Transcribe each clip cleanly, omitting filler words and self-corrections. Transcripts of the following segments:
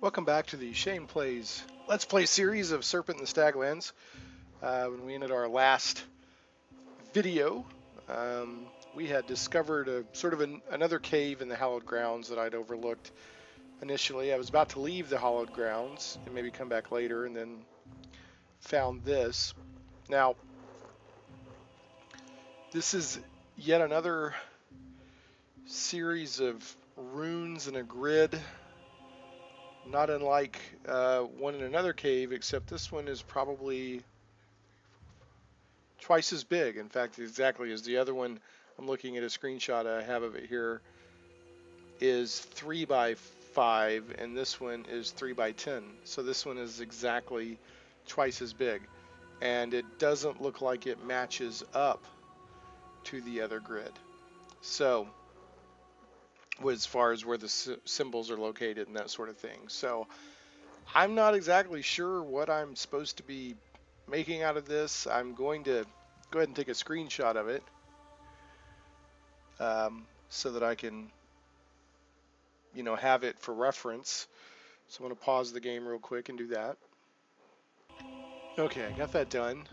Welcome back to the Shane Plays Let's Play series of Serpent and the Staglands. When we ended our last video, we had discovered a sort of another cave in the Hallowed Grounds that I'd overlooked initially. I was about to leave the Hallowed Grounds and maybe come back later, and then found this. Now, this is yet another series of runes in a grid, not unlike one in another cave, except this one is probably twice as big. In fact, exactly as the other one. I'm looking at a screenshot I have of it here, is 3 by 5, and this one is 3 by 10. So this one is exactly twice as big, and it doesn't look like it matches up to the other grid. So as far as where the symbols are located and that sort of thing. So I'm not exactly sure what I'm supposed to be making out of this. I'm going to go ahead and take a screenshot of it so that I can, have it for reference. So I'm going to pause the game real quick and do that. Okay, I got that done.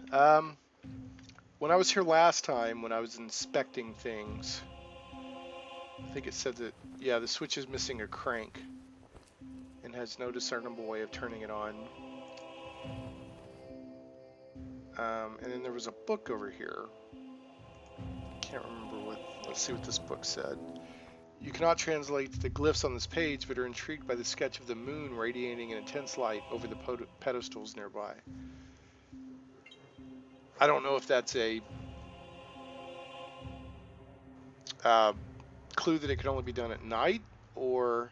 When I was here last time, when I was inspecting things, I think it said that, yeah, the switch is missing a crank and has no discernible way of turning it on. And then there was a book over here. Can't remember let's see what this book said. You cannot translate the glyphs on this page, but are intrigued by the sketch of the moon radiating an intense light over the pedestals nearby. I don't know if that's a clue that it could only be done at night, or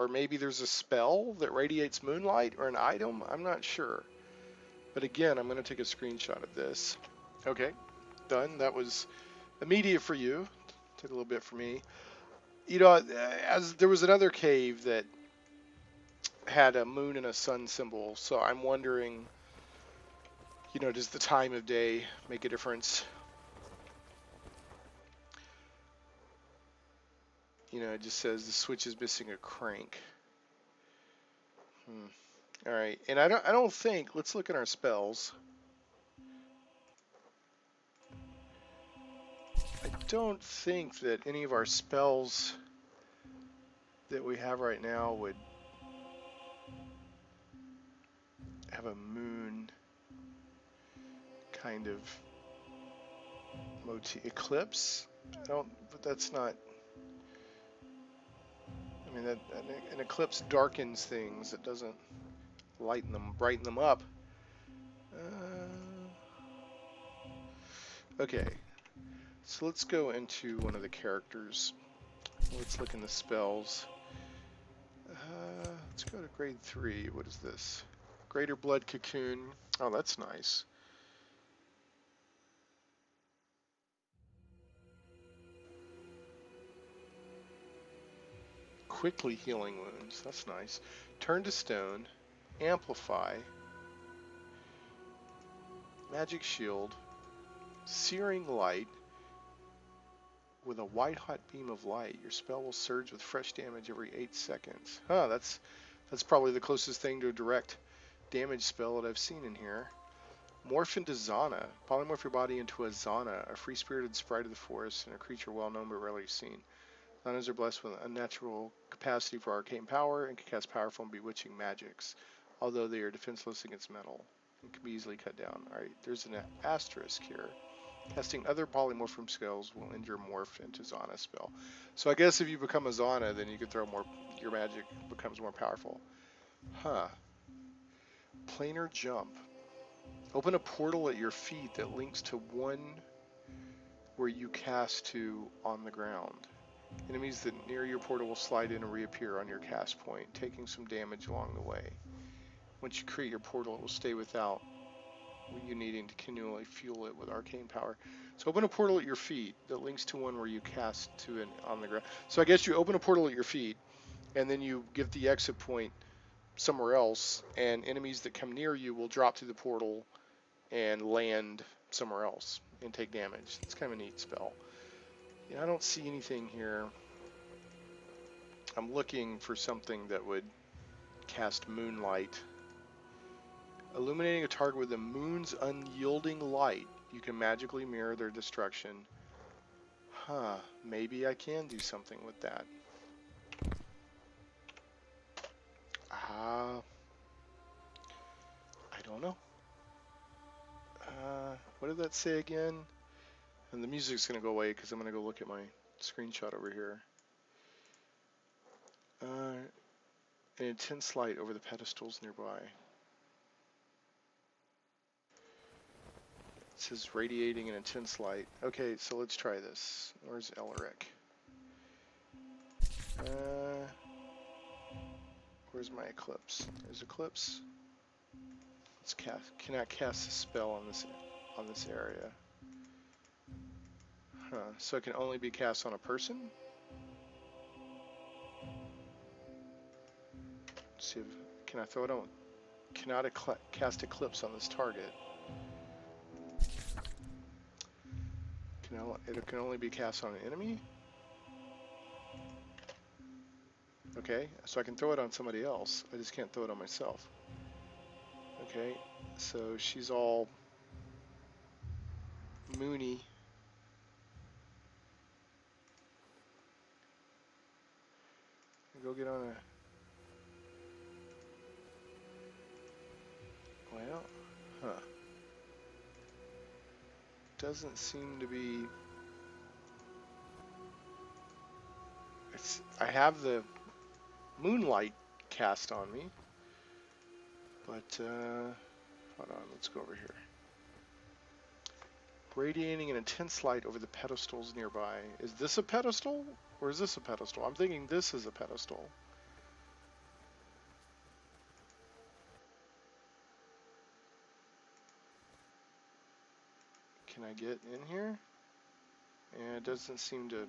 maybe there's a spell that radiates moonlight, or an item. I'm not sure. But again, I'm going to take a screenshot of this. Okay, done. That was immediate for you. Took a little bit for me. As there was another cave that had a moon and a sun symbol, so I'm wondering, does the time of day make a difference? It just says the switch is missing a crank. All right, and I don't think. Let's look at our spells. I don't think that any of our spells that we have right now would have a moon kind of motif. Eclipse? But that's not. I mean, an eclipse darkens things. It doesn't brighten them up. Okay, so let's go into one of the characters. Let's look in the spells. Let's go to grade 3. What is this? Greater Blood Cocoon. Oh, that's nice. Quickly healing wounds. That's nice. Turn to stone. Amplify. Magic shield. Searing light. With a white-hot beam of light, your spell will surge with fresh damage every 8 seconds. Huh, that's probably the closest thing to a direct damage spell that I've seen in here. Morph into Zana. Polymorph your body into a Zana, a free-spirited sprite of the forest and a creature well known but rarely seen. Zanas are blessed with a natural capacity for arcane power and can cast powerful and bewitching magics, although they are defenseless against metal and can be easily cut down. Alright, there's an asterisk here. Casting other polymorphism spells will end your morph into Zana spell. So I guess if you become a Zana, then you can throw more. Your magic becomes more powerful. Huh. Planar jump. Open a portal at your feet that links to one where you cast to on the ground. Enemies that near your portal will slide in and reappear on your cast point, taking some damage along the way. Once you create your portal, it will stay without you needing to continually fuel it with arcane power. So open a portal at your feet that links to one where you cast to an on the ground. So I guess you open a portal at your feet, and then you give the exit point somewhere else, and enemies that come near you will drop through the portal and land somewhere else and take damage. It's kind of a neat spell. I don't see anything here I'm looking for something that would cast moonlight. Illuminating a target with the moon's unyielding light, you can magically mirror their destruction. Huh, maybe I can do something with that. I don't know. What did that say again? And the music's going to go away because I'm going to go look at my screenshot over here. An intense light over the pedestals nearby. It says radiating an intense light. Okay, so let's try this. Where's Elric? Where's my eclipse? There's eclipse. Let's cast. Cannot cast a spell on this area. Huh. So it can only be cast on a person? Let's see if, can I throw it on? Cannot cast eclipse on this target. It can only be cast on an enemy? Okay, so I can throw it on somebody else. I just can't throw it on myself. Okay, so she's all moony. Go get on a... Well, huh. Doesn't seem to be... I have the moonlight cast on me, but hold on, let's go over here. Radiating an intense light over the pedestals nearby. Is this a pedestal, or is this a pedestal? I'm thinking this is a pedestal. Can I get in here? And it doesn't seem to...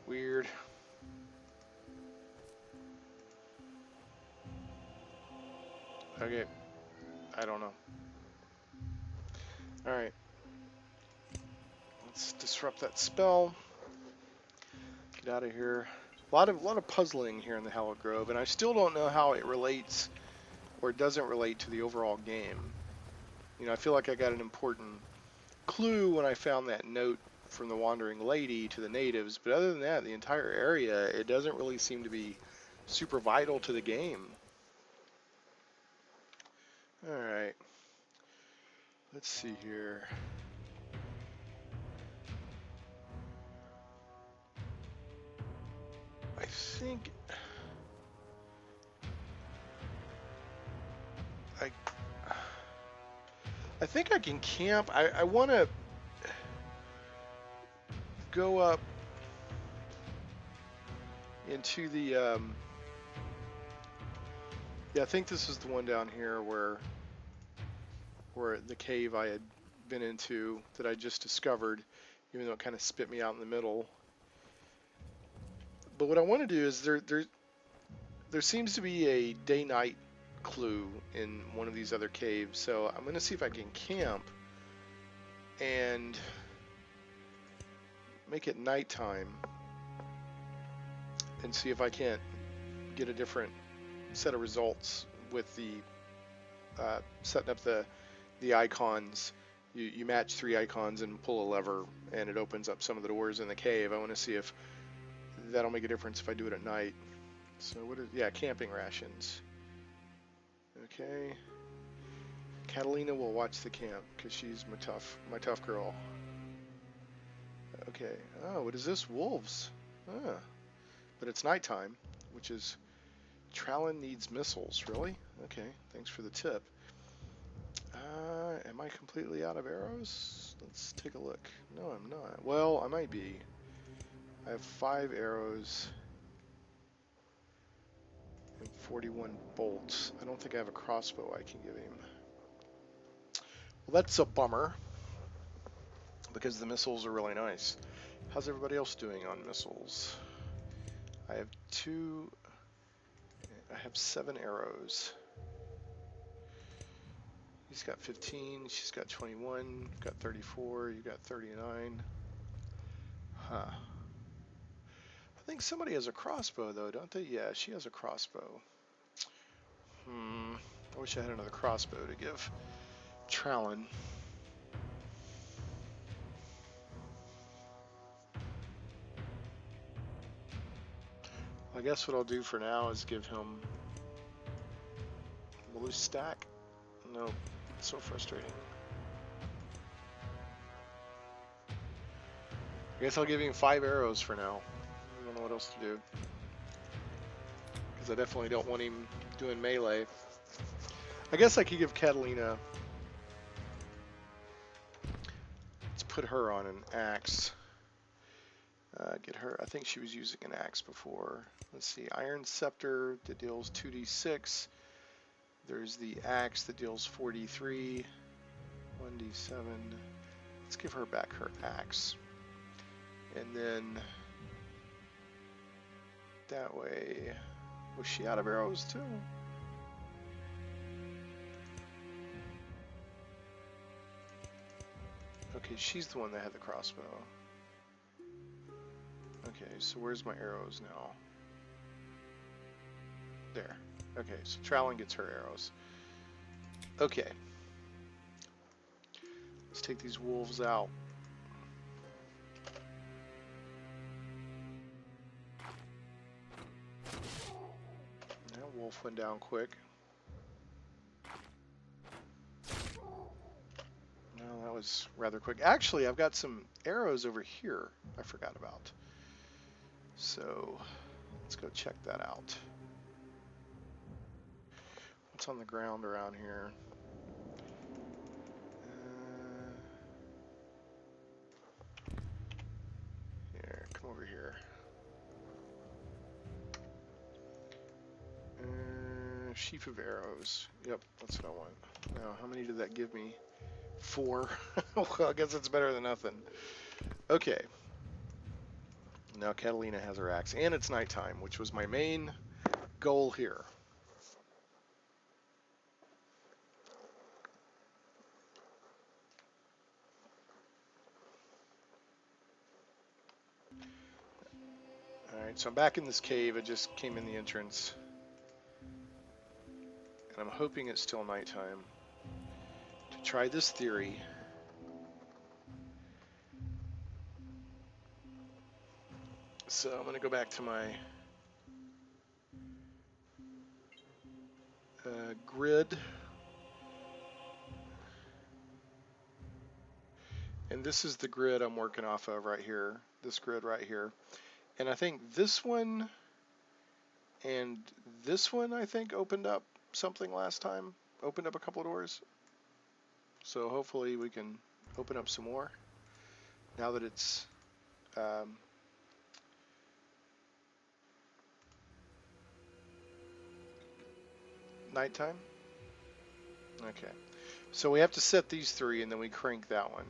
Weird. Okay. I don't know. Alright. Let's disrupt that spell. Get out of here. A lot of puzzling here in the Hallowed Grove, and I still don't know how it relates or doesn't relate to the overall game. You know, I feel like I got an important clue when I found that note from the Wandering Lady to the natives, but other than that, the entire area, it doesn't really seem to be super vital to the game. Alright. Let's see here. I think I can camp. I want to go up into the yeah, I think this is the one down here where the cave I had been into that I just discovered, even though it kind of spit me out in the middle. But what I want to do is there seems to be a day-night clue in one of these other caves, so I'm going to see if I can camp and make it nighttime and see if I can't get a different set of results with the setting up the icons. You match 3 icons and pull a lever and it opens up some of the doors in the cave. I want to see if that'll make a difference if I do it at night. So what is, yeah, camping rations. Okay. Catalina will watch the camp because she's my tough girl. Okay. Oh, what is this? Wolves. Ah. But it's nighttime, which is... Trallin needs missiles. Really? Okay. Thanks for the tip. Am I completely out of arrows? Let's take a look. No, I'm not. Well, I might be. I have 5 arrows and 41 bolts. I don't think I have a crossbow I can give him. Well, that's a bummer, because the missiles are really nice. How's everybody else doing on missiles? I have 2. I have 7 arrows. He's got 15. She's got 21. Got 34. You got 39. Huh. I think somebody has a crossbow, though, don't they? Yeah, she has a crossbow. I wish I had another crossbow to give Trallin. I guess what I'll do for now is give him a loose stack. No, it's so frustrating. I guess I'll give him 5 arrows for now. I don't know what else to do. Because I definitely don't want him doing melee. I guess I could give Catalina... Let's put her on an axe. Get her... I think she was using an axe before. Let's see. Iron Scepter that deals 2d6. There's the axe that deals 4d3. 1d7. Let's give her back her axe. And then... That way... Was she out of arrows too? Okay, she's the one that had the crossbow. Okay, so where's my arrows now? There. Okay, so Trallin gets her arrows. Okay. Let's take these wolves out. That wolf went down quick. No, that was rather quick. Actually, I've got some arrows over here I forgot about. So, let's go check that out. What's on the ground around here? Here, come over here. Sheaf of arrows. Yep, that's what I want. Now, how many did that give me? 4. Well, I guess it's better than nothing. Okay. Now Catalina has her axe, and it's nighttime, which was my main goal here. Alright, so I'm back in this cave. I just came in the entrance. And I'm hoping it's still nighttime to try this theory. So I'm going to go back to my grid. And this is the grid I'm working off of right here. This grid right here. And I think this one and this one, I think, opened up something last time. Opened up a couple of doors. So hopefully we can open up some more. Now that it's nighttime. Okay. So we have to set these 3 and then we crank that one.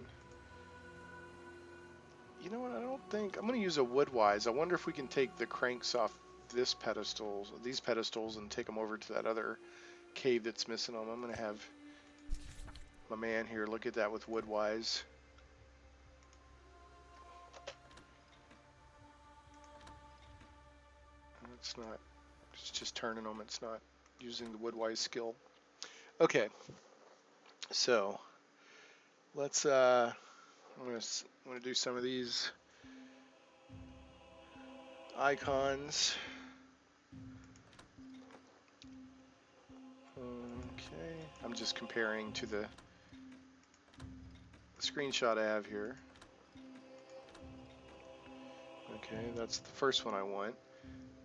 You know what, I don't think... I'm going to use a woodwise. I wonder if we can take the cranks off these pedestals and take them over to that other cave that's missing them. I'm going to have my man here look at that with woodwise. It's not... It's just turning them. It's not using the woodwise skill. Okay. So, let's... I'm going to do some of these icons. Okay, I'm just comparing to the screenshot I have here. Okay, that's the first one I want.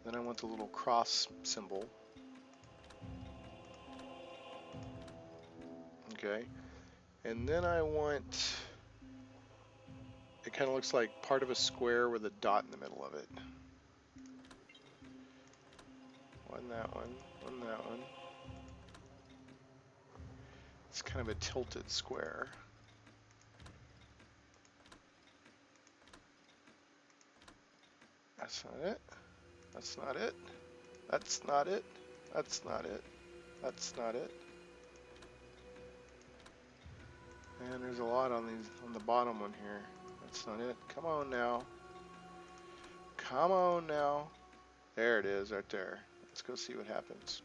Then I want the little cross symbol. Okay, and then I want... It kind of looks like part of a square with a dot in the middle of it. One that one, one that one. It's kind of a tilted square. That's not it. That's not it. That's not it. That's not it. That's not it. And there's a lot on the bottom one here. That's not it. Come on now. Come on now. There it is, right there. Let's go see what happens.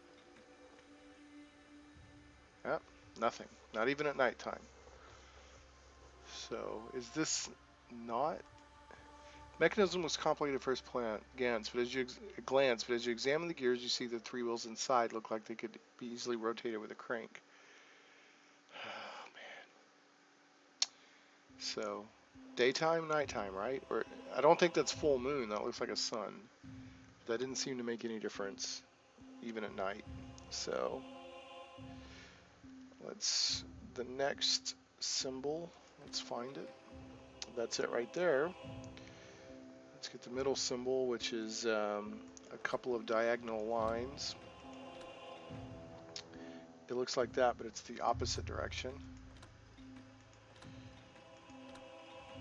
Yep, nothing. Not even at nighttime. So, is this not? Mechanism was complicated at first glance, but as you examine the gears, you see the three wheels inside look like they could be easily rotated with a crank. Oh man. So, daytime, nighttime, right? Or I don't think that's full moon. That looks like a sun. That didn't seem to make any difference, even at night. So, the next symbol. Let's find it. That's it right there. Let's get the middle symbol, which is a couple of diagonal lines. It looks like that, but it's the opposite direction.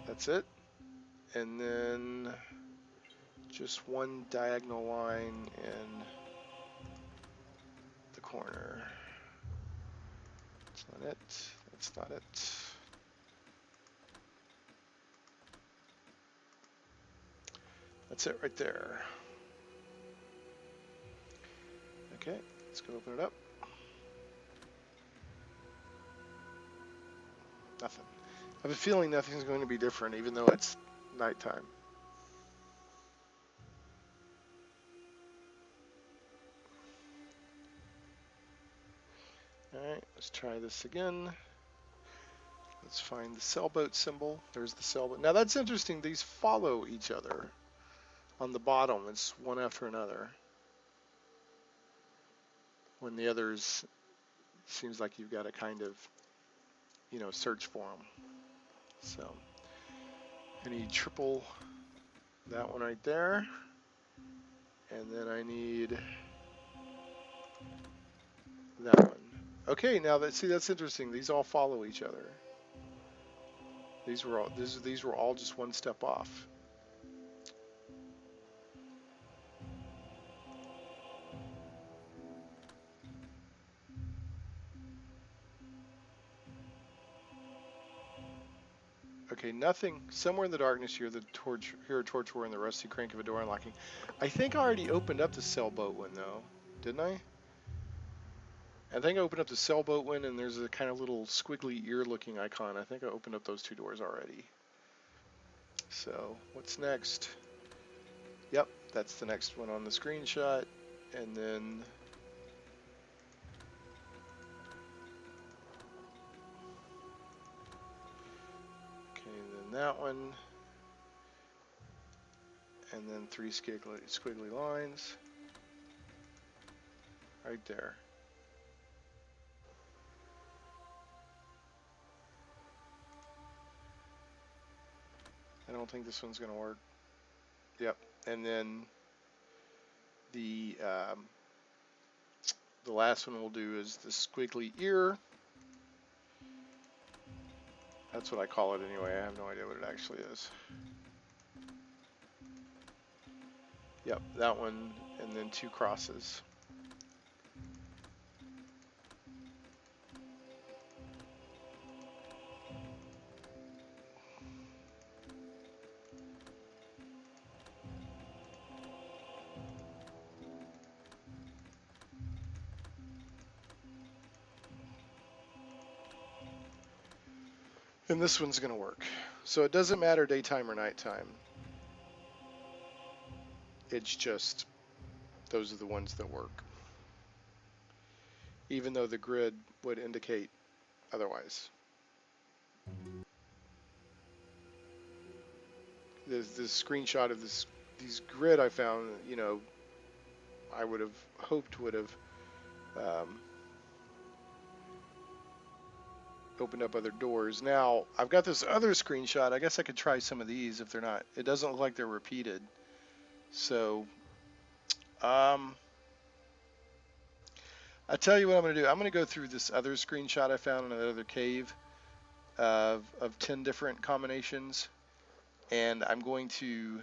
That's it. And then just one diagonal line in the corner. That's not it. That's not it. That's it right there. Okay, let's go open it up. Nothing. I have a feeling nothing's going to be different, even though it's nighttime. Alright, let's try this again. Let's find the sailboat symbol. There's the sailboat. Now that's interesting. These follow each other. On the bottom, it's one after another. When the others, seems like you've got to kind of, search for them. So, I need triple that one right there. And then I need that one. Okay, now that's interesting. These all follow each other. These were all just one step off. Okay, nothing. Somewhere in the darkness, you hear a torch roar and the rusty crank of a door unlocking. I think I already opened up the sailboat one though, didn't I? I think I opened up the sailboat one, and there's a kind of little squiggly ear-looking icon. I think I opened up those two doors already. So, what's next? Yep, that's the next one on the screenshot. And then... okay, then that one. And then three squiggly lines. Right there. I don't think this one's going to work. Yep. And then the last one we'll do is the squiggly ear. That's what I call it anyway. I have no idea what it actually is. Yep, that one, and then two crosses. And this one's going to work. So it doesn't matter daytime or nighttime. It's just those are the ones that work. Even though the grid would indicate otherwise. There's this screenshot of these grid I found, I would have hoped would have opened up other doors. Now, I've got this other screenshot. I guess I could try some of these if they're not. It doesn't look like they're repeated. So, I tell you what I'm going to do. I'm going to go through this other screenshot I found in another cave of 10 different combinations, and I'm going to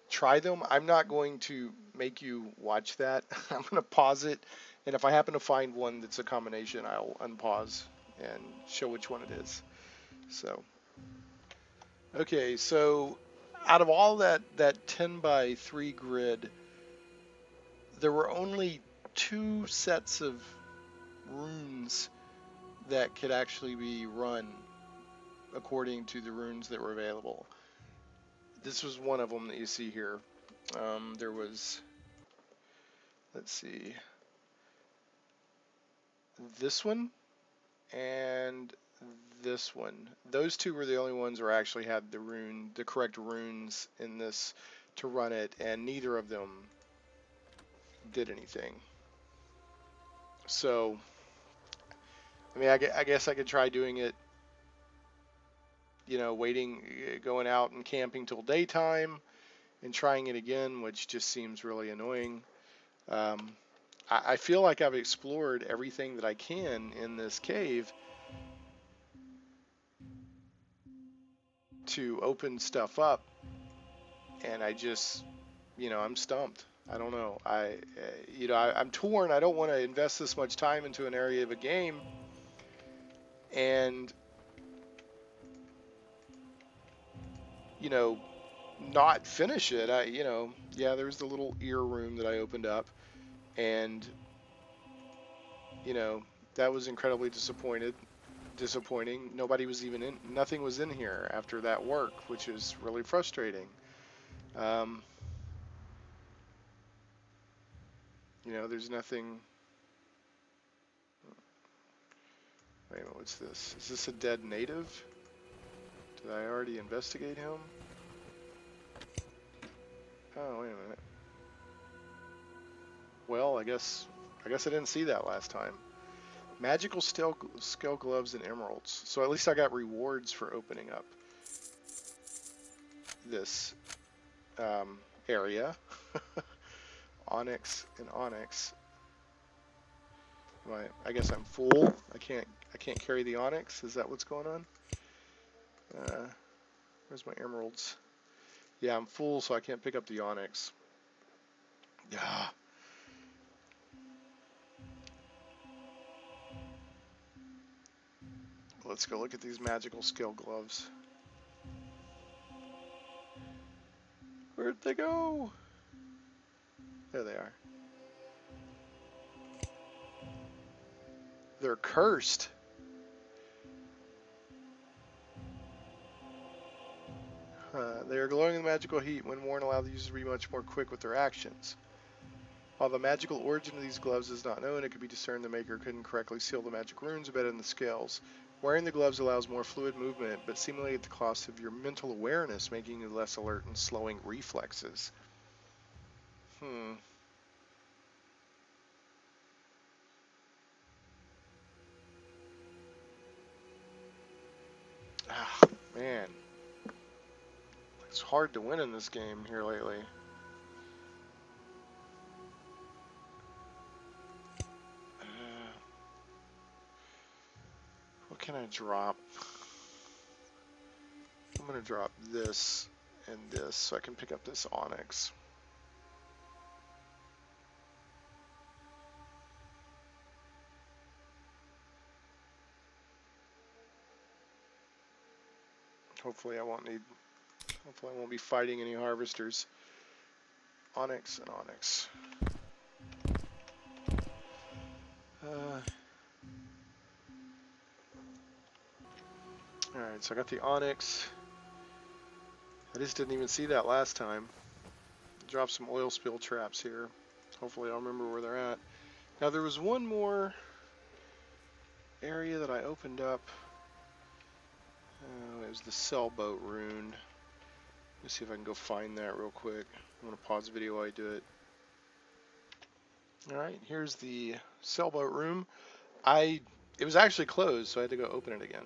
try them. I'm not going to make you watch that. I'm going to pause it, and if I happen to find one that's a combination, I'll unpause and show which one it is. So, okay, so out of all that 10 by 3 grid, there were only 2 sets of runes that could actually be run according to the runes that were available. This was one of them that you see here. There was, let's see, this one and this one. Those 2 were the only ones where I actually had the correct runes in this to run it, and neither of them did anything. So, I mean, I guess I could try doing it, you know, going out and camping till daytime and trying it again, which just seems really annoying. I feel like I've explored everything that I can in this cave to open stuff up, and I just, you know, I'm stumped. I don't know. I'm torn. I don't want to invest this much time into an area of a game and, you know, not finish it. Yeah, there's the little ear room that I opened up, and, you know, that was incredibly disappointing. Nothing was in here after that work, which is really frustrating. You know, there's nothing. Wait a minute, what's this? Is this a dead native? Did I already investigate him? Oh, wait a minute. Well, I guess I didn't see that last time. Magical scale gloves and emeralds. So at least I got rewards for opening up this area. Onyx and onyx. I guess I'm full. I can't carry the onyx. Is that what's going on? Where's my emeralds? Yeah, I'm full, so I can't pick up the onyx. Yeah. Let's go look at these magical skill gloves. Where'd they go? There they are. They're cursed. They are glowing in the magical heat. When worn, allow the user to be much more quick with their actions. While the magical origin of these gloves is not known, it could be discerned the maker couldn't correctly seal the magic runes embedded in the scales. Wearing the gloves allows more fluid movement, but seemingly at the cost of your mental awareness, making you less alert and slowing reflexes. Ah, man. It's hard to win in this game here lately. What can I drop? I'm going to drop this and this so I can pick up this onyx. Hopefully I won't be fighting any harvesters. Onyx and onyx. Alright, so I got the onyx. I just didn't even see that last time. Drop some oil spill traps here. Hopefully I'll remember where they're at. Now there was one more area that I opened up. It was the sailboat rune. Let's see if I can go find that real quick. I'm going to pause the video while I do it. Alright, here's the sailboat room. It was actually closed, so I had to go open it again.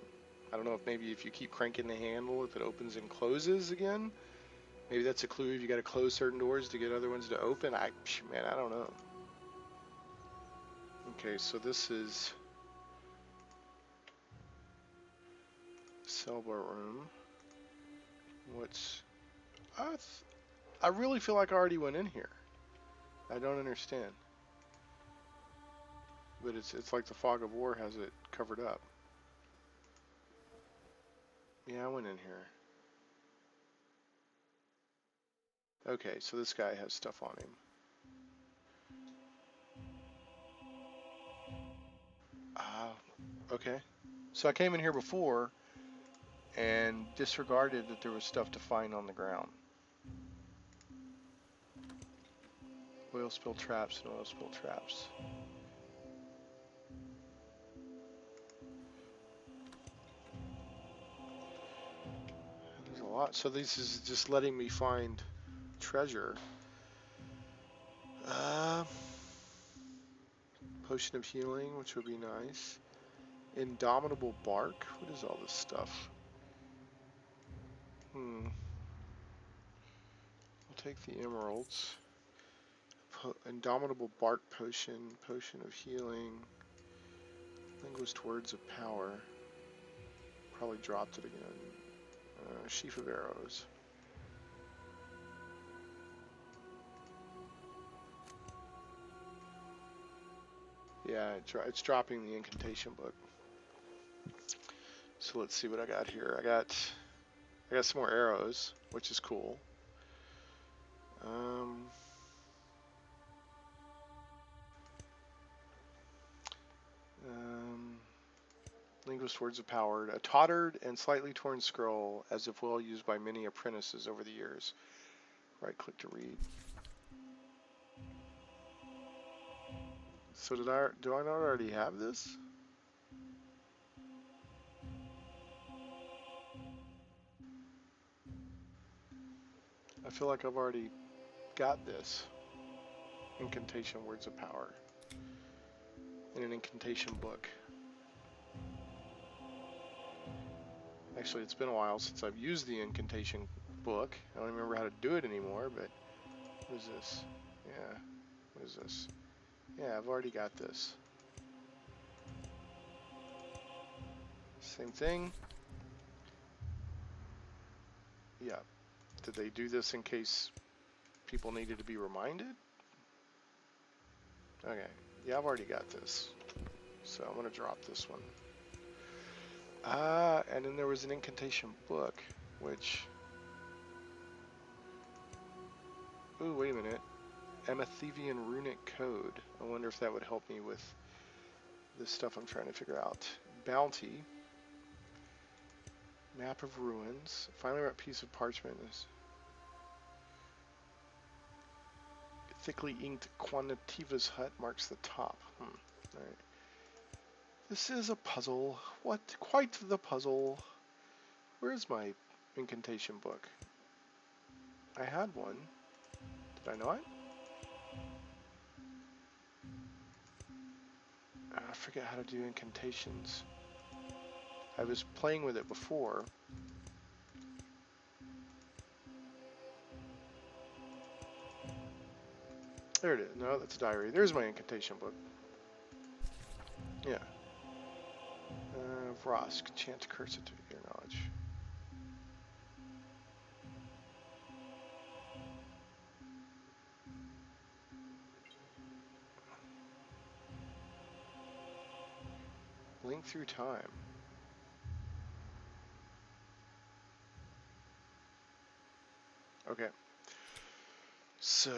I don't know if you keep cranking the handle, if it opens and closes again. Maybe that's a clue if you got to close certain doors to get other ones to open. I don't know. Okay, so this is sailboat room. I really feel like I already went in here. I don't understand. But it's like the fog of war has it covered up. Yeah, I went in here. Okay, so this guy has stuff on him. Okay. So I came in here before and disregarded that there was stuff to find on the ground. Oil spill traps and oil spill traps. There's a lot. So this is just letting me find treasure. Potion of healing, which would be nice. Indomitable bark. What is all this stuff? We'll take the emeralds. Indomitable bark potion. Potion of healing. Linguist words of power. Probably dropped it again. Sheaf of arrows. Yeah, it's dropping the incantation book. So let's see what I got here. I got some more arrows, which is cool. Linguist words of power. A tottered and slightly torn scroll, as if well used by many apprentices over the years. Right click to read. So do I not already have this? I feel like I've already got this. Incantation words of power. In an incantation book. Actually, it's been a while since I've used the incantation book. I don't remember how to do it anymore, but what is this? Yeah, what is this? Yeah, I've already got this. Same thing. Yeah. Did they do this in case people needed to be reminded? Okay. Yeah, I've already got this. So I'm going to drop this one. And then there was an incantation book, which... Ooh, wait a minute. Amethyvian runic code. I wonder if that would help me with this stuff I'm trying to figure out. Bounty. Map of ruins. Finally wrapped piece of parchment. Thickly inked Quantitiva's hut marks the top. Alright. This is a puzzle. What? Quite the puzzle. Where's my incantation book? I had one. Did I not? I forget how to do incantations. I was playing with it before. There it is. No, that's a diary. There's my incantation book. Yeah. Vrosk. Chant curse it to your knowledge. Link through time. Okay. So,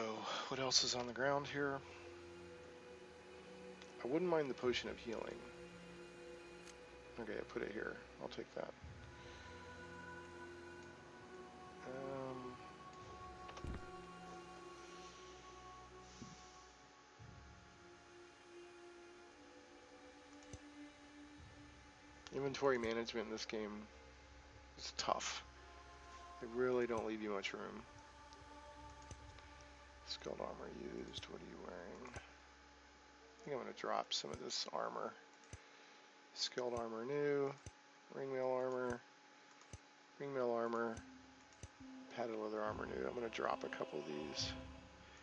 what else is on the ground here? I wouldn't mind the potion of healing. Okay, I put it here. I'll take that. Inventory management in this game is tough. They really don't leave you much room. Skilled armor used. What are you wearing? I think I'm going to drop some of this armor. Skilled armor new. Ringmail armor. Ringmail armor. Padded leather armor new. I'm going to drop a couple of these.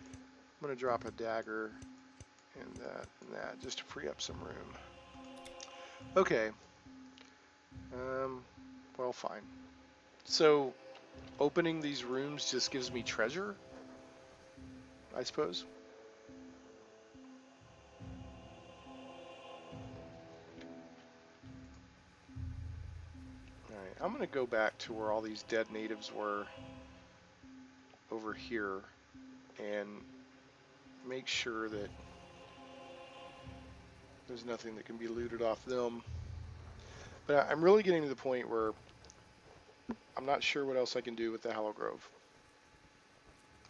I'm going to drop a dagger and that just to free up some room. Okay. Well, fine. So, opening these rooms just gives me treasure, I suppose. I'm going to go back to where all these dead natives were over here and make sure that there's nothing that can be looted off them. But I'm really getting to the point where I'm not sure what else I can do with the Hallowed Grove.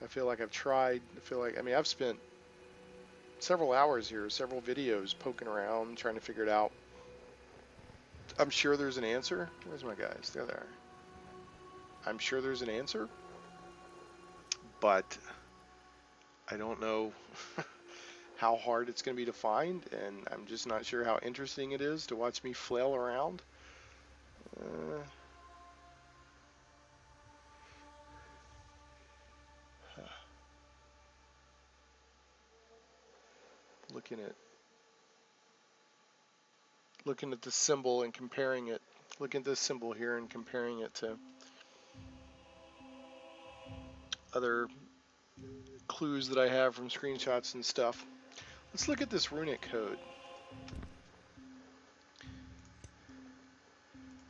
I feel like I've tried. I mean, I've spent several hours here, several videos poking around, trying to figure it out. I'm sure there's an answer. Where's my guys? They're there. I'm sure there's an answer, but I don't know how hard it's going to be to find, and I'm just not sure how interesting it is to watch me flail around. Looking at the symbol and comparing it. Looking at this symbol here and comparing it to other clues that I have from screenshots and stuff. Let's look at this runic code.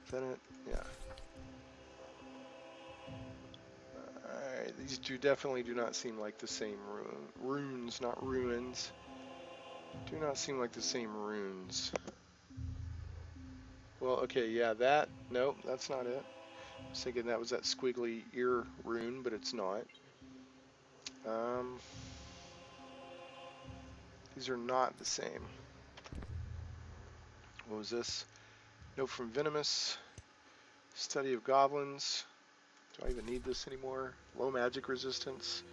Is that it? Yeah. Alright, these definitely do not seem like the same runes, not ruins. Do not seem like the same runes. Well, okay, yeah, that, nope, that's not it. I was thinking that was that squiggly ear rune, but it's not. These are not the same. What was this? Note from Venomous. Study of Goblins. Do I even need this anymore? Low magic resistance.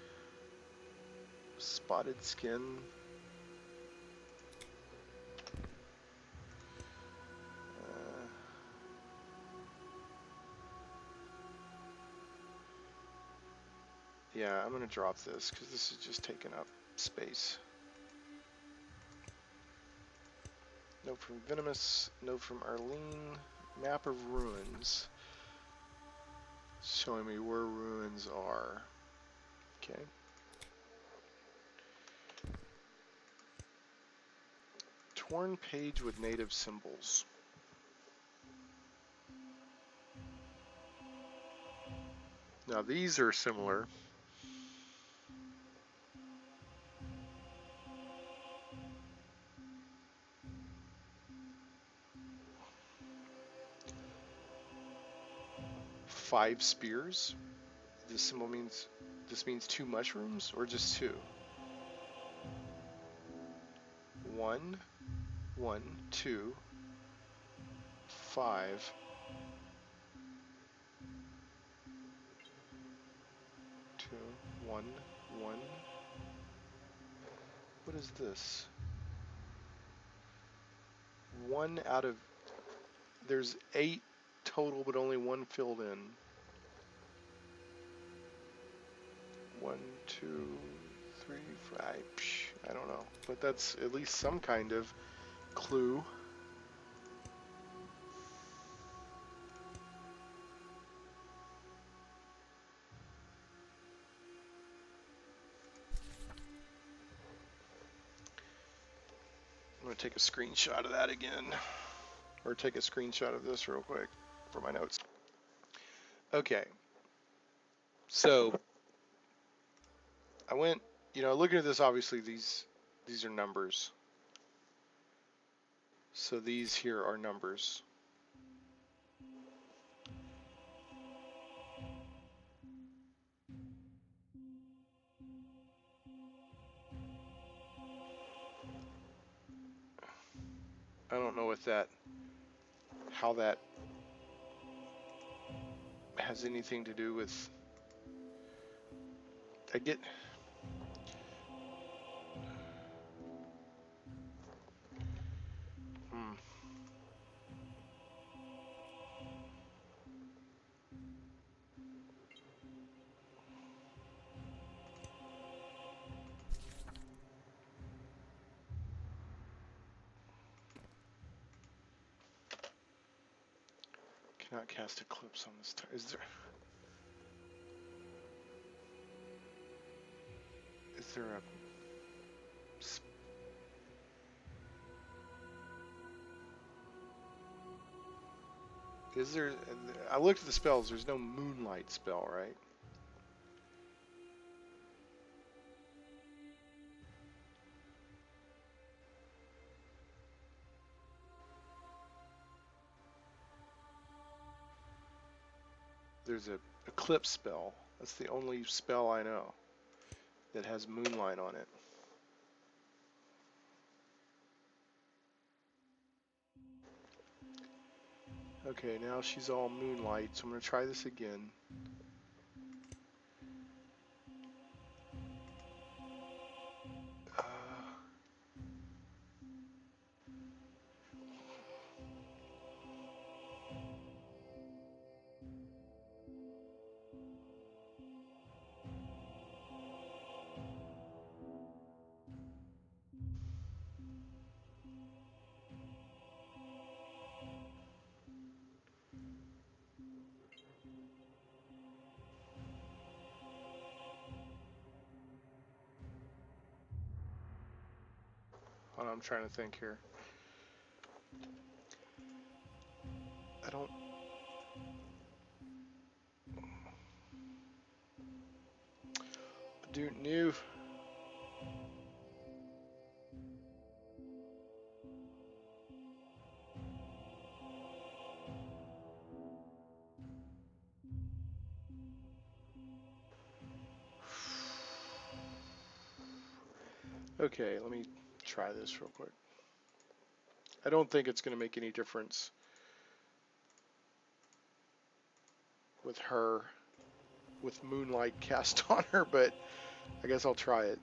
Spotted skin. Yeah, I'm going to drop this because this is just taking up space. Note from Venomous. Note from Arlene. Map of ruins. Showing me where ruins are. Okay. Torn page with native symbols. Now these are similar. Five spears. This symbol means, this means 2 mushrooms or just 2? 1, 1, 2, 5. 2, 1, 1. What is this? 1 out of, there's 8 total, but only 1 filled in. 1, 2, 3, 5. I don't know, but that's at least some kind of clue. I'm going to take a screenshot of that again, or take a screenshot of this real quick for my notes. Okay, so I went, looking at this, obviously these are numbers. So these here are numbers. I don't know how that has anything to do with, I get, cannot cast Eclipse on this time. Is there a, Is there... I looked at the spells. There's no moonlight spell, right? There's a eclipse spell. That's the only spell I know that has moonlight on it. Okay, now she's all moonlight, so I'm going to try this again. Hold on, I'm trying to think here. I don't... Do new... Okay, let me try this real quick. I don't think it's going to make any difference with her, with moonlight cast on her, but I guess I'll try it.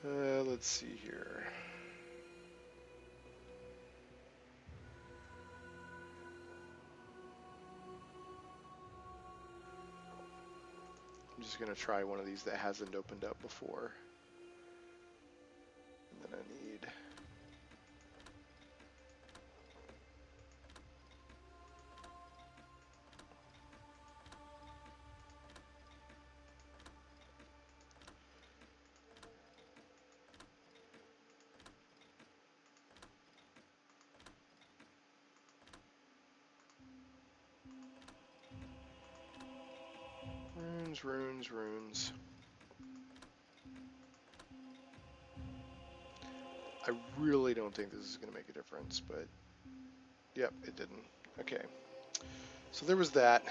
Let's see here. I'm just going to try one of these that hasn't opened up before. And then I need... runes. I really don't think this is going to make a difference, but yep, it didn't. Okay. So there was that.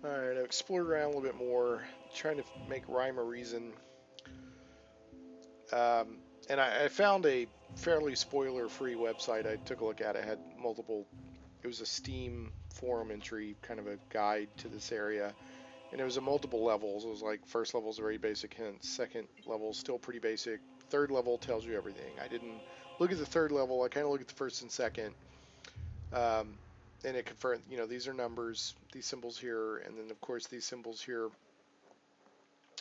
Alright, I've explored around a little bit more, trying to make rhyme or reason. And I found a fairly spoiler-free website. I took a look at it. It had multiple... It was a Steam forum entry, kind of a guide to this area. And it was at multiple levels. It was like, first level is very basic hints. Second level still pretty basic. Third level tells you everything. I didn't look at the third level. I kind of looked at the first and second. And it confirmed, you know, these are numbers, these symbols here, and then of course these symbols here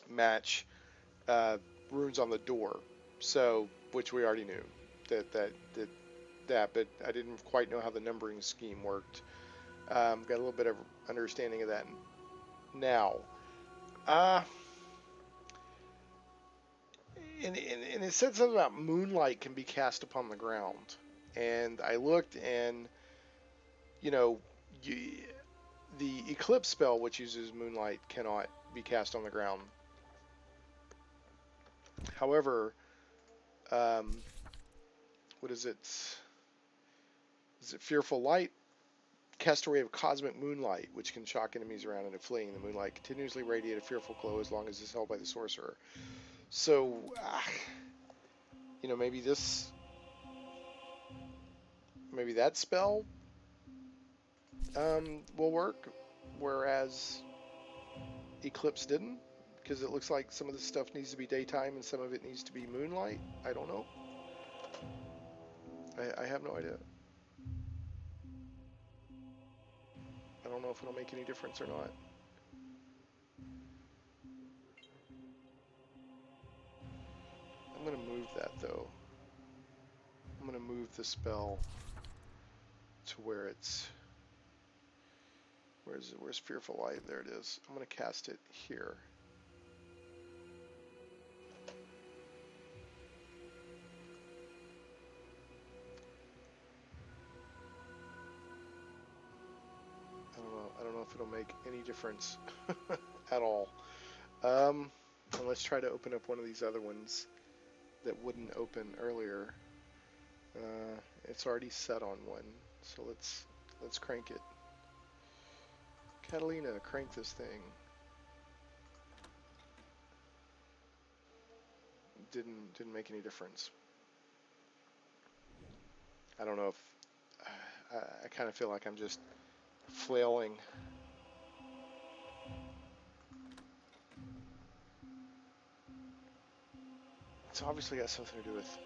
match runes on the door. So, which we already knew that, but I didn't quite know how the numbering scheme worked. Got a little bit of understanding of that now. And it said something about moonlight can be cast upon the ground, and I looked, and you know, the eclipse spell, which uses moonlight, cannot be cast on the ground. However, what is it? Is it Fearful Light? Cast a ray of cosmic moonlight, which can shock enemies around and fleeing. The moonlight continuously radiate a fearful glow as long as it's held by the sorcerer. So, you know, maybe that spell will work, whereas Eclipse didn't, because it looks like some of the stuff needs to be daytime and some of it needs to be moonlight. I don't know. I have no idea. I don't know if it'll make any difference or not. I'm going to move that, though. I'm going to move the spell to where it's, where's Fearful Light? There it is. I'm going to cast it here. I don't know if it'll make any difference at all. And let's try to open up one of these other ones that wouldn't open earlier. It's already set on one, so let's crank it. Catalina, crank this thing. Didn't make any difference. I don't know if I kind of feel like I'm just flailing. It's obviously got something to do with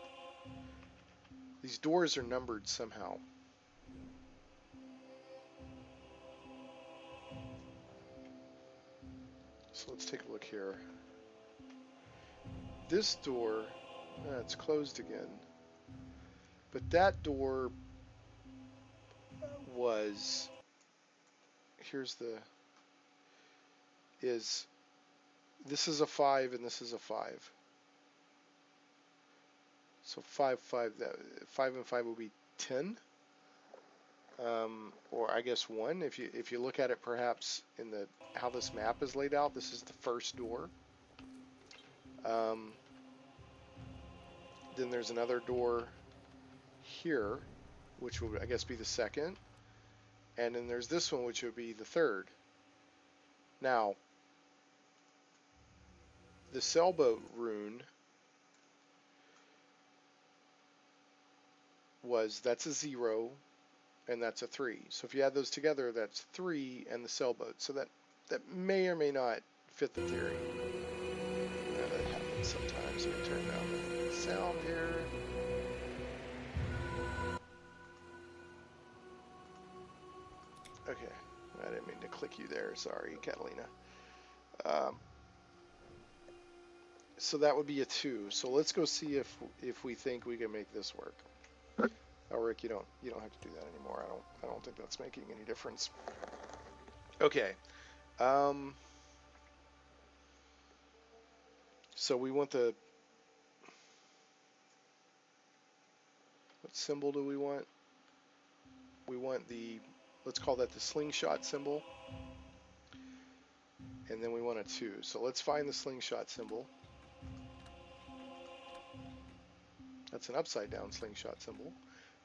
these doors are numbered somehow. So let's take a look here. This door, it's closed again. But that door was, this is a 5 and this is a 5. So 5 and 5 will be 10. Or I guess 1. If you look at it perhaps in how this map is laid out, this is the first door. Then there's another door here, which would I guess be the second. And then there's this one, which would be the third. Now, the sailboat rune that's a 0 and that's a 3. So if you add those together, that's 3 and the sailboat. So that may or may not fit the theory. Yeah, that happens sometimes. Let me turn down the sound here. Okay, I didn't mean to click you there. Sorry, Catalina. So that would be a 2. So let's go see if we think we can make this work. Oh, Rick, you don't have to do that anymore. I don't think that's making any difference. Okay. So we want what symbol do we want? We want let's call that the slingshot symbol. And then we want a 2. So let's find the slingshot symbol. That's an upside down slingshot symbol.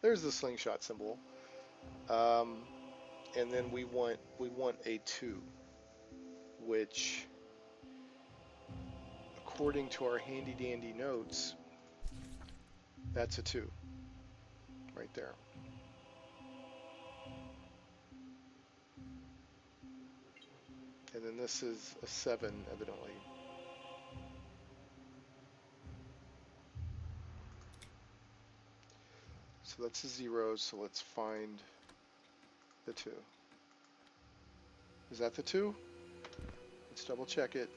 There's the slingshot symbol. And then we want a 2, which according to our handy dandy notes, that's a 2 right there. And then this is a 7 evidently. So that's a 0, so let's find the 2. Is that the 2? Let's double check it.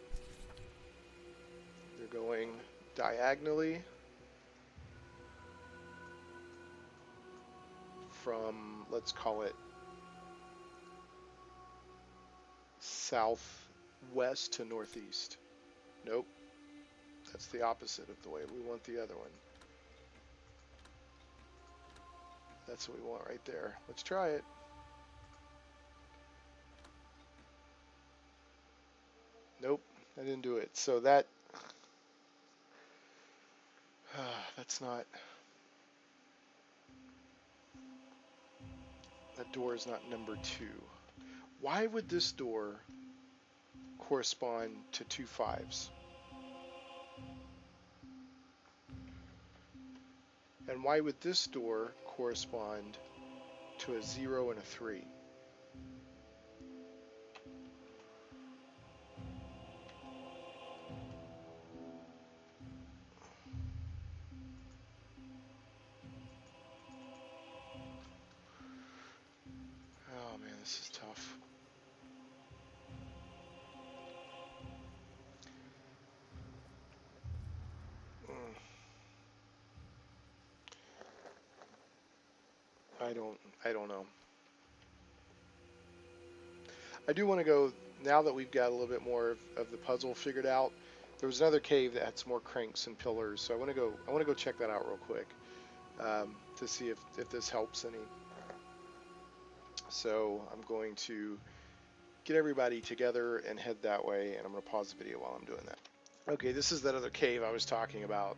They're going diagonally from, let's call it, southwest to northeast. Nope. That's the opposite of the way we want the other one. That's what we want right there. Let's try it. Nope, I didn't do it. So that's not, that door is not number 2. Why would this door correspond to 2 5s? And why would this door correspond to a 0 and a 3? Oh man, this is tough. I don't know. I do want to go, now that we've got a little bit more of the puzzle figured out. There was another cave that had some more cranks and pillars, so I want to go check that out real quick, to see if this helps any. So I'm going to get everybody together and head that way, and I'm going to pause the video while I'm doing that. Okay, this is that other cave I was talking about,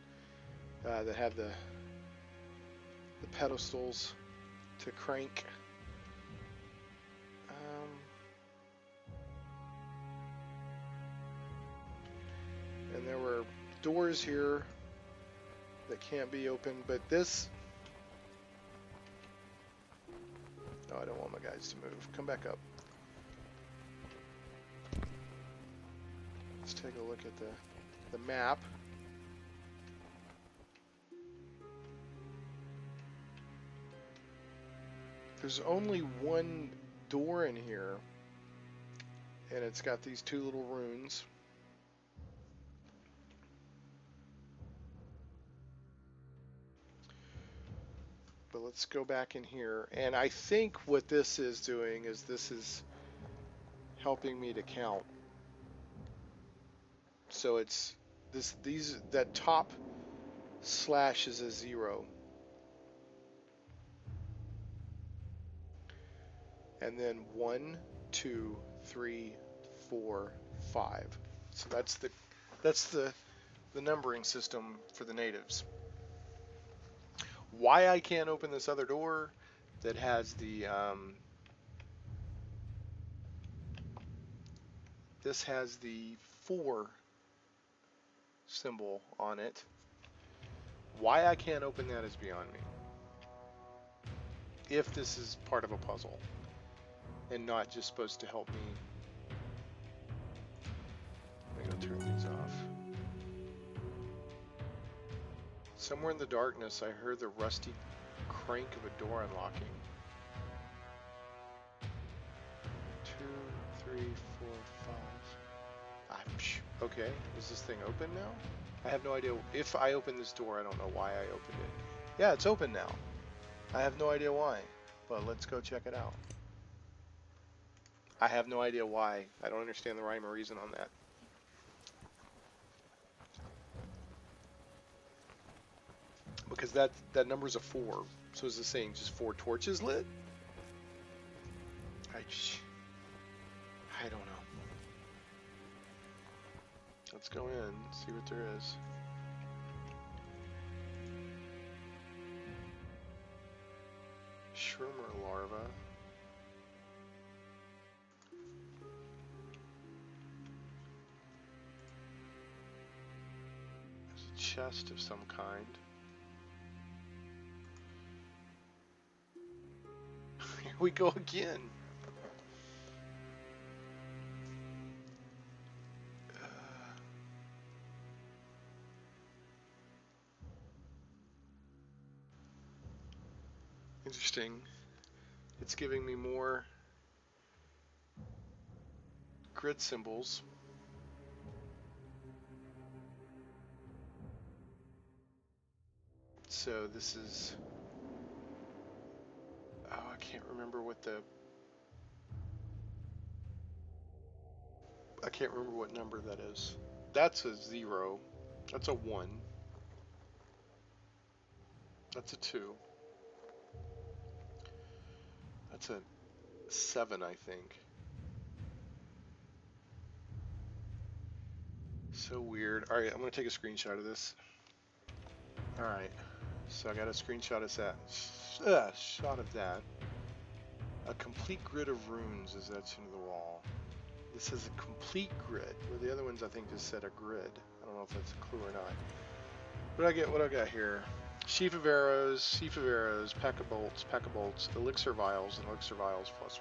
that had the pedestals to crank. And there were doors here that can't be opened, but this... No, I don't want my guys to move. Come back up. Let's take a look at the map. There's only one door in here, and it's got these two little runes. But let's go back in here, and I think what this is doing is this is helping me to count. So it's that top slash is a 0. And then 1, 2, 3, 4, 5. So that's the numbering system for the natives. Why I can't open this other door that has the this has the 4 symbol on it. Why I can't open that is beyond me. If this is part of a puzzle and not just supposed to help me. I'm gonna turn these off. Somewhere in the darkness, I heard the rusty crank of a door unlocking. 2, 3, 4, 5. Okay, is this thing open now? I have no idea. If I open this door, I don't know why I opened it. Yeah, it's open now. I have no idea why, but let's go check it out. I have no idea why. I don't understand the rhyme or reason on that. Because that number's a 4. So is this saying just 4 torches lit? I don't know. Let's go in, see what there is. Shroomer larva. There's a chest of some kind. Here we go again. Interesting. It's giving me more grid symbols. So this is... Oh, I can't remember what I can't remember what number that is. That's a 0. That's a 1. That's a 2. That's a 7, I think. So weird. Alright, I'm going to take a screenshot of this. Alright, so I got a screenshot of that. Shot of that. A complete grid of runes is etched into the wall. This is a complete grid, where the other ones I think just said a grid. I don't know if that's a clue or not. What do I got here? Sheaf of arrows, pack of bolts, elixir vials, and elixir vials +1.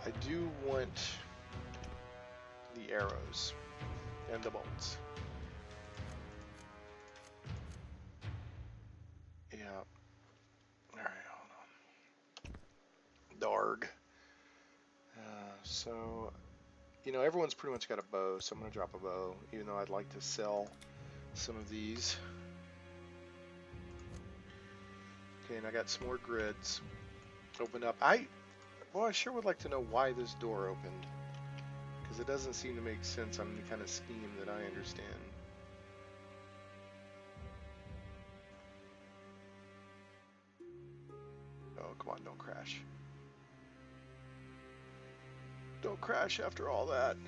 I do want the arrows and the bolts. Yeah. Alright, hold on. Darg. So, you know, everyone's pretty much got a bow, so I'm going to drop a bow, even though I'd like to sell some of these. Okay, and I got some more grids opened up. Well, I sure would like to know why this door opened, because it doesn't seem to make sense on any kind of scheme that I understand. Oh, come on, don't crash. Don't crash after all that.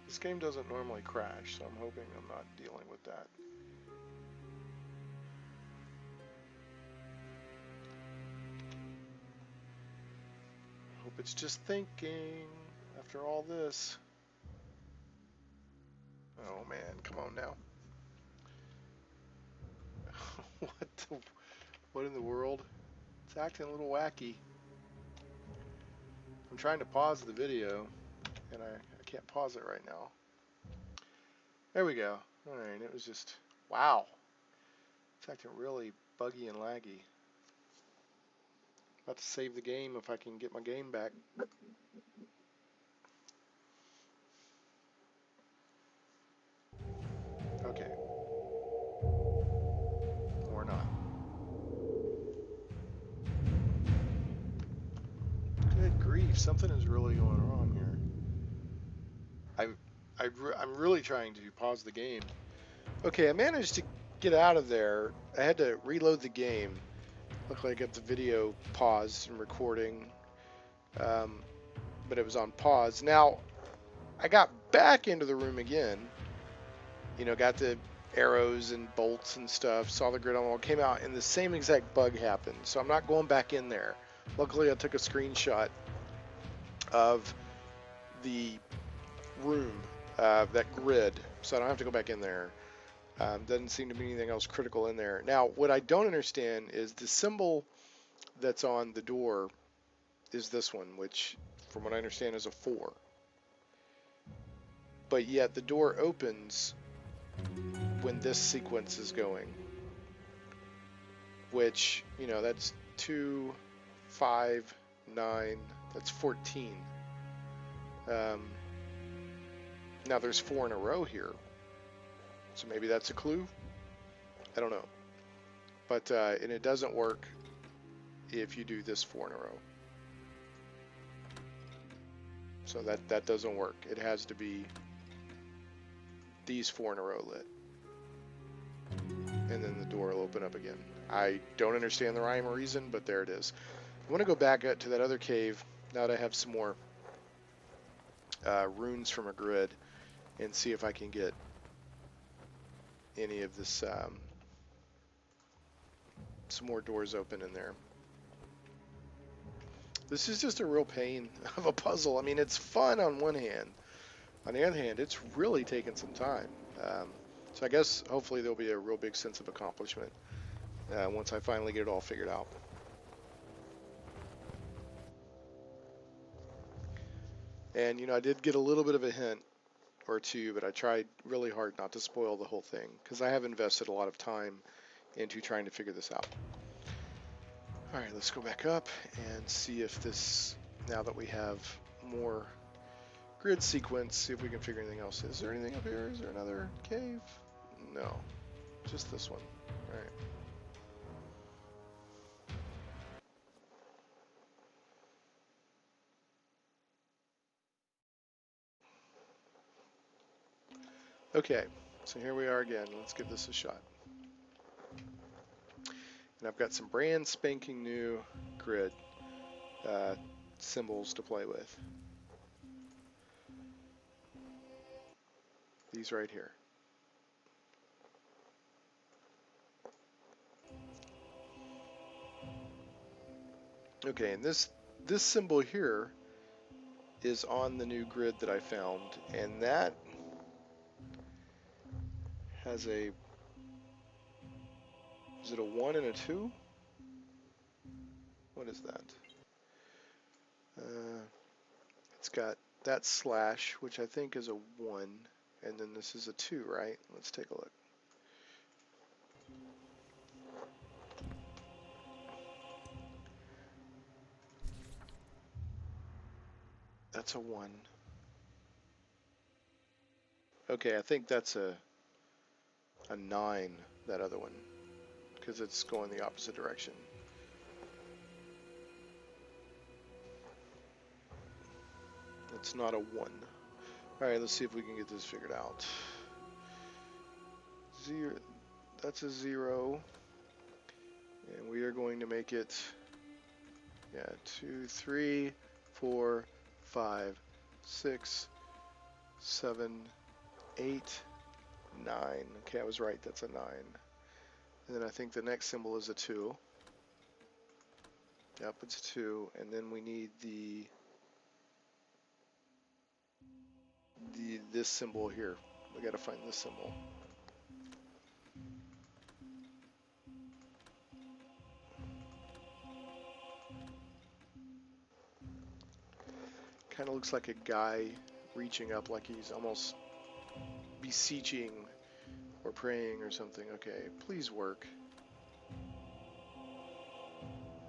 This game doesn't normally crash, so I'm hoping I'm not dealing with that. Hope it's just thinking after all this. Oh man, come on now. What in the world? It's acting a little wacky. I'm trying to pause the video, and I can't pause it right now. There we go. Alright, it was just, wow. It's acting really buggy and laggy. About to save the game if I can get my game back. Okay. Or not. Good grief, something is really going wrong here. I'm really trying to pause the game. Okay, I managed to get out of there. I had to reload the game. Luckily I got the video paused and recording, but it was on pause. Now, I got back into the room again, you know, got the arrows and bolts and stuff, saw the grid on the wall, came out, and the same exact bug happened. So I'm not going back in there. Luckily I took a screenshot of the room, that grid, so I don't have to go back in there. Doesn't seem to be anything else critical in there. Now, what I don't understand is the symbol that's on the door is this one, which, from what I understand, is a 4. But yet the door opens when this sequence is going, which, you know, that's 2, 5, 9, that's 14. Now there's 4 in a row here. So maybe that's a clue? I don't know. But, and it doesn't work if you do this 4 in a row. So that doesn't work. It has to be these 4 in a row lit. And then the door will open up again. I don't understand the rhyme or reason, but there it is. I want to go back to that other cave now that I have some more runes from a grid and see if I can get any of this, some more doors open in there. This is just a real pain of a puzzle. I mean, it's fun on one hand. On the other hand, it's really taken some time. So I guess hopefully there'll be a real big sense of accomplishment once I finally get it all figured out. And, you know, I did get a little bit of a hint or two, but I tried really hard not to spoil the whole thing because I have invested a lot of time into trying to figure this out. All right, let's go back up and see if this, now that we have more grid sequence, see if we can figure anything else. Is there anything up here? Is there another cave? No, just this one. All right. Okay, so here we are again. Let's give this a shot. And I've got some brand spanking new grid symbols to play with. These right here. Okay, and this symbol here is on the new grid that I found, and that has a, is it a 1 and a 2? What is that? It's got that slash, which I think is a 1, and then this is a 2, right? Let's take a look. That's a 1. Okay, I think that's a 9, that other one, because it's going the opposite direction. It's not a 1. Alright, let's see if we can get this figured out. 0, that's a 0. And we are going to make it, 2, 3, 4, 5, 6, 7, 8, 9. Okay, I was right, that's a 9. And then I think the next symbol is a 2. Yep, it's a 2. And then we need this symbol here. We gotta find this symbol. Kind of looks like a guy reaching up, like he's almost beseeching or praying or something. Okay, please work.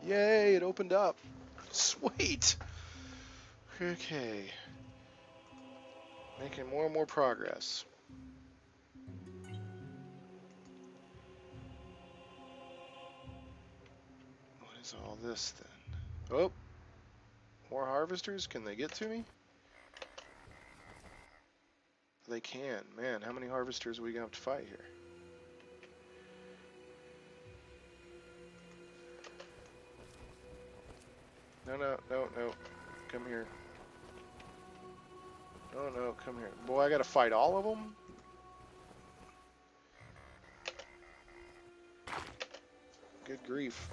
Yay, it opened up. Sweet. Okay. Making more and more progress. What is all this then? Oh, more harvesters? Can they get to me? They can. Man, how many harvesters are we going to have to fight here? No, no, no, no. Come here. No, no, come here. Boy, I got to fight all of them? Good grief.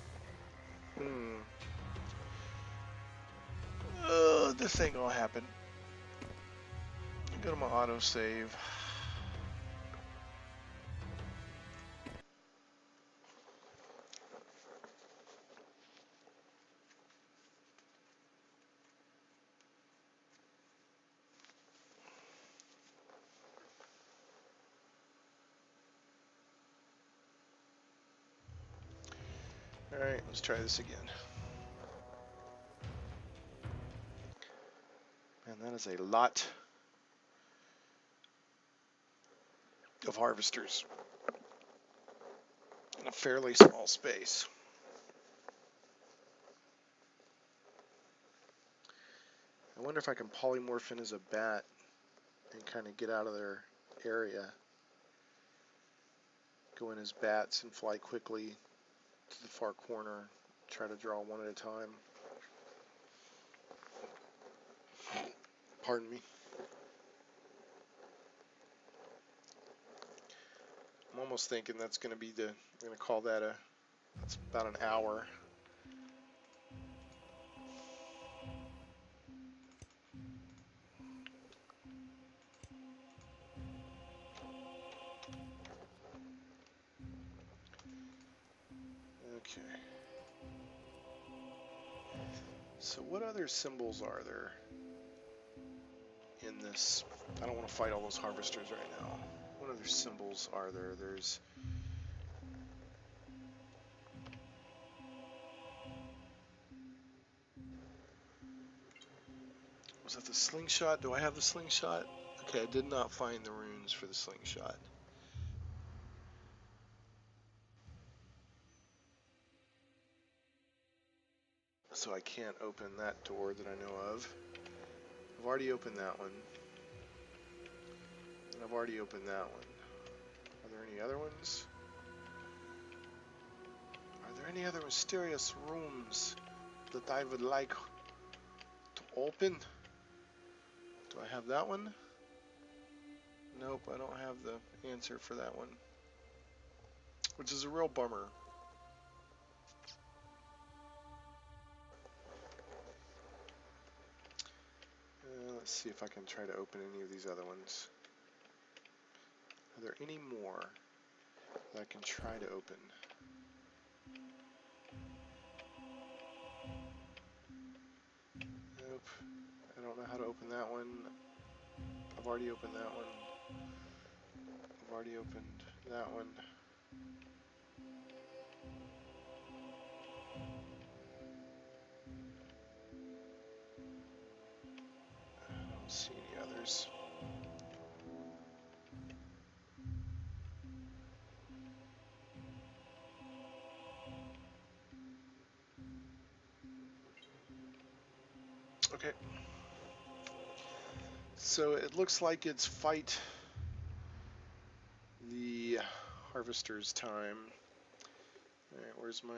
This ain't gonna happen. Go to my autosave. Alright, let's try this again. Man, that is a lot of harvesters in a fairly small space. I wonder if I can polymorph in as a bat and kind of get out of their area. Go in as bats and fly quickly to the far corner. Try to draw one at a time. Pardon me. I'm almost thinking that's going to be I'm going to call that that's about an hour. Okay. So what other symbols are there in this? I don't want to fight all those harvesters right now. What other symbols are there? There's... Was that the slingshot? Do I have the slingshot? Okay, I did not find the runes for the slingshot. So I can't open that door that I know of. I've already opened that one. And I've already opened that one. Are there any other ones? Are there any other mysterious rooms that I would like to open? Do I have that one? Nope, I don't have the answer for that one. Which is a real bummer. Let's see if I can try to open any of these other ones. Are there any more that I can try to open? Nope. I don't know how to open that one. I've already opened that one. I've already opened that one. I don't see any others. Okay. So it looks like it's fight the harvester's time. Alright, where's my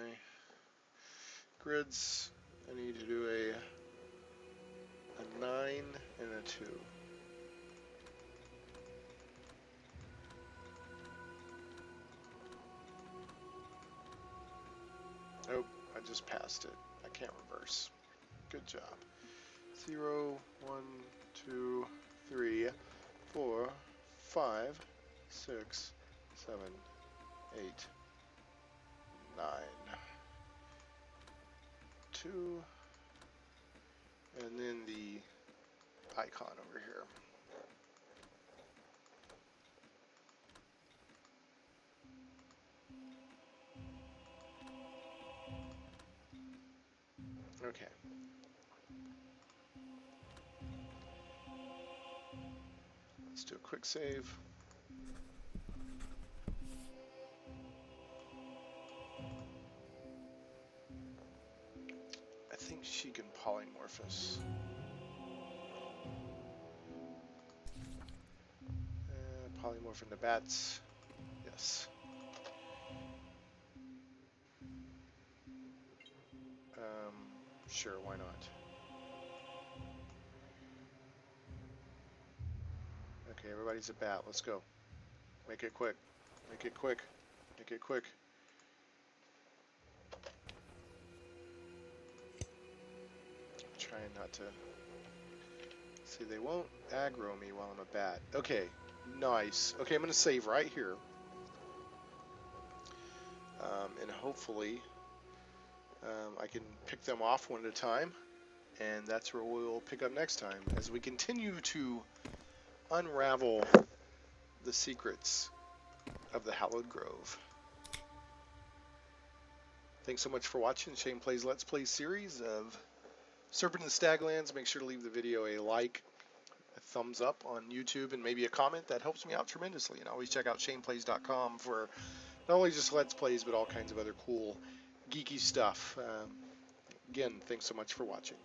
grids? I need to do a 9 and a 2. Oh, I just passed it. I can't reverse. Good job. 0, 1, 2, 3, 4, 5, 6, 7, 8, 9, 2, and then the icon over here. Okay. Let's do a quick save. I think she can polymorphous. Polymorph into bats. Yes. Sure, why not? Okay, everybody's a bat. Let's go. Make it quick. Make it quick. Make it quick. Trying not to... See, they won't aggro me while I'm a bat. Okay, nice. Okay, I'm going to save right here. And hopefully I can pick them off one at a time. And that's where we'll pick up next time as we continue to unravel the secrets of the Hallowed Grove. Thanks so much for watching Shane Plays Let's Play series of Serpent and Staglands. Make sure to leave the video a like, a thumbs up on YouTube, and maybe a comment. That helps me out tremendously. And always check out shaneplays.com for not only just Let's Plays, but all kinds of other cool, geeky stuff. Again, thanks so much for watching.